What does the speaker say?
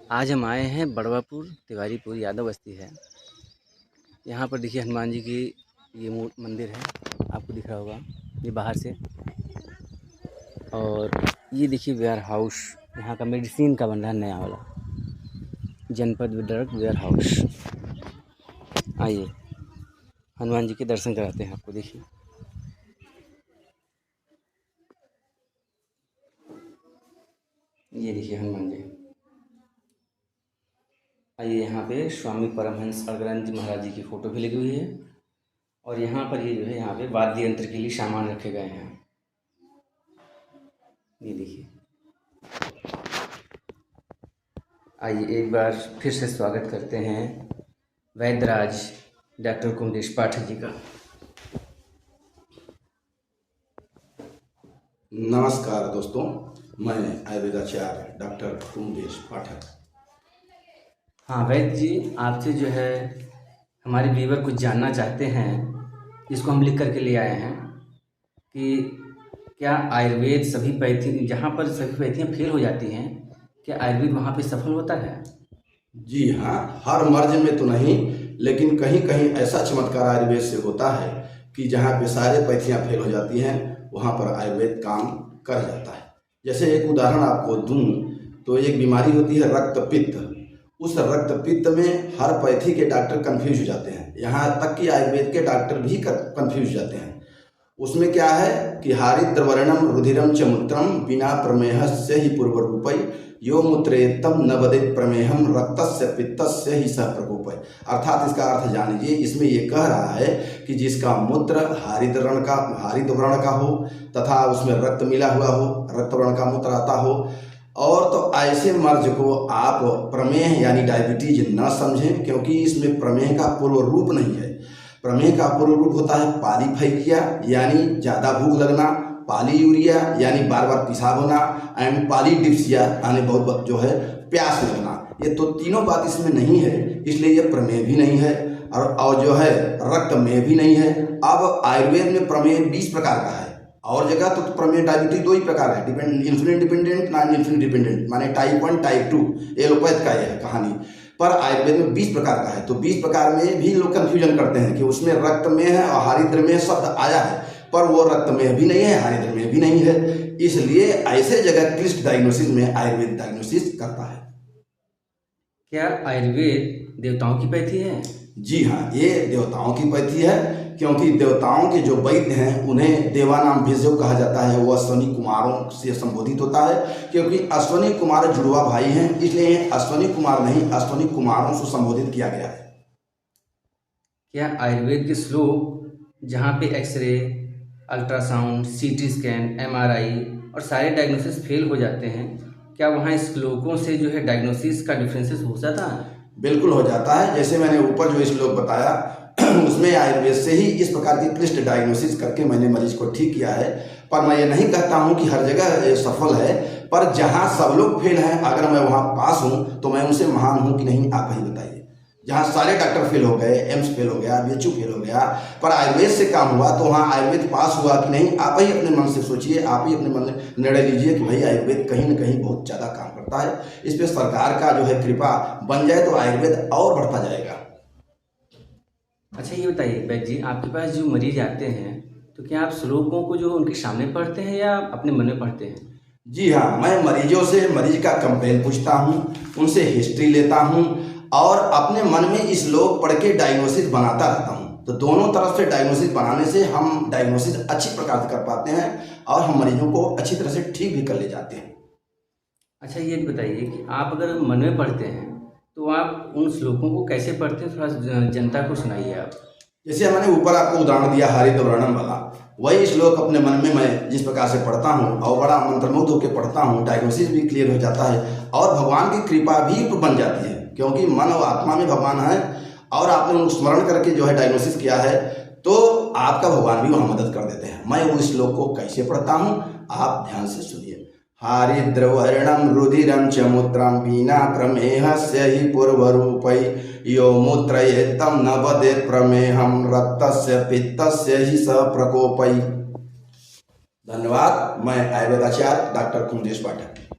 आज हम आए हैं बड़वापुर तिवारीपुर यादव बस्ती है। यहाँ पर देखिए हनुमान जी की ये मंदिर है, आपको दिख रहा होगा ये बाहर से। और ये देखिए वेयर हाउस, यहाँ का मेडिसिन का बन रहा है नया वाला, जनपद ड्रग वेयर हाउस। आइए हनुमान जी के दर्शन कराते हैं आपको। देखिए ये देखिए हनुमान जी। आइए यहाँ पे स्वामी परमहंस अग्रंथ महाराज जी की फ़ोटो भी लगी हुई है। और यहाँ पर ये जो है यहाँ पे वाद्य यंत्र के लिए सामान रखे गए हैं। ये देखिए। आइए एक बार फिर से स्वागत करते हैं वैद्यराज डॉक्टर कुमदेश पाठक जी का। नमस्कार दोस्तों, मैं आयुर्वेदाचार्य डॉक्टर कुमदेश पाठक। हाँ वैद्य जी, आपसे जो है हमारे व्यूवर कुछ जानना चाहते हैं, जिसको हम लिख करके ले आए हैं कि क्या आयुर्वेद सभी पैथी, जहाँ पर सभी पैथियाँ फेल हो जाती हैं, क्या आयुर्वेद वहाँ पे सफल होता है? जी हाँ, हर मर्ज में तो नहीं, लेकिन कहीं कहीं ऐसा चमत्कार आयुर्वेद से होता है कि जहाँ पे सारे पैथियाँ फेल हो जाती हैं वहाँ पर आयुर्वेद काम कर जाता है। जैसे एक उदाहरण आपको दूं तो एक बीमारी होती है रक्त पित्त। उस रक्त पित्त में हर पैथी के डॉक्टर कंफ्यूज हो जाते हैं, यहाँ तक कि आयुर्वेद के डॉक्टर भी कंफ्यूज हो जाते हैं। उसमें क्या है कि हारिद्रवर्णम रुधिरम च मूत्रम बिना प्रमेहस्य ही पूर्वरूपै यो मूत्रेत्तम न वदेत् प्रमेहम रक्तस्य पित्तस्य ही सह प्रकोपै। अर्थात इसका अर्थ जान लीजिए, इसमें ये कह रहा है कि जिसका मूत्र हरित वर्ण का हो तथा उसमें रक्त मिला हुआ हो, रक्त वर्ण का मूत्र आता हो, और तो ऐसे मर्ज को आप प्रमेह यानी डायबिटीज न समझें, क्योंकि इसमें प्रमेह का पूर्व रूप नहीं है। प्रमेह का पूर्व रूप होता है पॉलीफाइकिया यानी ज़्यादा भूख लगना, पॉलीयूरिया यानी बार बार पेशाब होना, एंड पॉलीडिप्सिया यानी बहुत जो है प्यास लगना। ये तो तीनों बात इसमें नहीं है, इसलिए ये प्रमेह भी नहीं है और जो है रक्त में भी नहीं है। अब आयुर्वेद में प्रमेह 20 प्रकार का है, और जगह तो प्रमेह डायबिटीज 2 ही प्रकार है, insulin dependent, non insulin dependent, माने टाइप 1 टाइप 2, एलोपैथ का यह है कहानी। पर आयुर्वेद में 20 प्रकार का है, तो 20 प्रकार में भी लोग कंफ्यूजन करते हैं कि उसमें रक्त में है और हारिद्र में शब्द आया है, पर वो रक्त में भी नहीं है, हारिद्र में भी नहीं है। इसलिए ऐसे जगह क्लिष्ट डायग्नोसिस में आयुर्वेद डायग्नोसिस करता है। क्या आयुर्वेद देवताओं की पैथी है? जी हाँ, ये देवताओं की पैथी है, क्योंकि देवताओं के जो वैद्य हैं उन्हें देवानाम भेषज कहा जाता है। वो अश्वनी कुमारों से संबोधित होता है, क्योंकि अश्वनी कुमार जुड़वा भाई हैं, इसलिए अश्वनी कुमार नहीं अश्वनी कुमारों से संबोधित किया गया है। क्या आयुर्वेद के श्लोक जहाँ पे X ray, ultrasound, CT scan, MRI और सारे डायग्नोसिस फेल हो जाते हैं, क्या वहाँ इस श्लोकों से जो है डायग्नोसिस का डिफरेंसेस हो जाता है? बिल्कुल हो जाता है। जैसे मैंने ऊपर जो श्लोक बताया उसमें आयुर्वेद से ही इस प्रकार की क्लिष्ट डायग्नोसिस करके मैंने मरीज को ठीक किया है। पर मैं ये नहीं कहता हूँ कि हर जगह ये सफल है, पर जहाँ सब लोग फेल हैं अगर मैं वहाँ पास हूँ तो मैं उनसे महान हूँ कि नहीं, आप ही बताइए। जहाँ सारे डॉक्टर फेल हो गए, एम्स फेल हो गया, बीएचयू फेल हो गया, पर आयुर्वेद से काम हुआ, तो वहाँ आयुर्वेद पास हुआ कि नहीं, आप ही अपने मन से सोचिए, आप ही अपने मन में निर्णय लीजिए कि भाई आयुर्वेद कहीं ना कहीं बहुत ज़्यादा काम करता है। इस पर सरकार का जो है कृपा बन जाए तो आयुर्वेद और बढ़ता जाएगा। अच्छा ये बताइए वैद्य जी, आपके पास जो मरीज आते हैं तो क्या आप श्लोकों को जो उनके सामने पढ़ते हैं या अपने मन में पढ़ते हैं? जी हाँ, मैं मरीजों से मरीज का कंप्लेन पूछता हूँ, उनसे हिस्ट्री लेता हूँ और अपने मन में इस श्लोक पढ़ के डायग्नोसिस बनाता रहता हूँ। तो दोनों तरफ से डायग्नोसिस बनाने से हम डायग्नोसिस अच्छी प्रकार से कर पाते हैं और हम मरीजों को अच्छी तरह से ठीक भी कर ले जाते हैं। अच्छा ये बताइए कि आप अगर मन में पढ़ते हैं तो आप उन श्लोकों को कैसे पढ़ते हैं, थोड़ा जनता को सुनाइए आप। जैसे मैंने ऊपर आपको उदाहरण दिया हरिद्रवर्णम वाला, वही श्लोक अपने मन में मैं जिस प्रकार से पढ़ता हूँ और बड़ा मंत्रमुग्ध होकर पढ़ता हूँ, डायग्नोसिस भी क्लियर हो जाता है और भगवान की कृपा भी बन जाती है, क्योंकि मन और आत्मा में भगवान है और आपने उनको स्मरण करके जो है डायग्नोसिस किया है तो आपका भगवान भी वहाँ मदद कर देते हैं। मैं उस श्लोक को कैसे पढ़ता हूँ, आप ध्यान से सुनिए। हारिद्रवर्णम रुधिरम च मूत्रम बिना प्रमेहस्य ही पूर्वरूपै यो मूत्रयेत्तम न वदेत् प्रमेहम रक्तस्य पित्तस्य ही स प्रकोपै। धन्यवाद। मैं आयुर्वेदाचार्य डॉक्टर कुमदेश पाठक।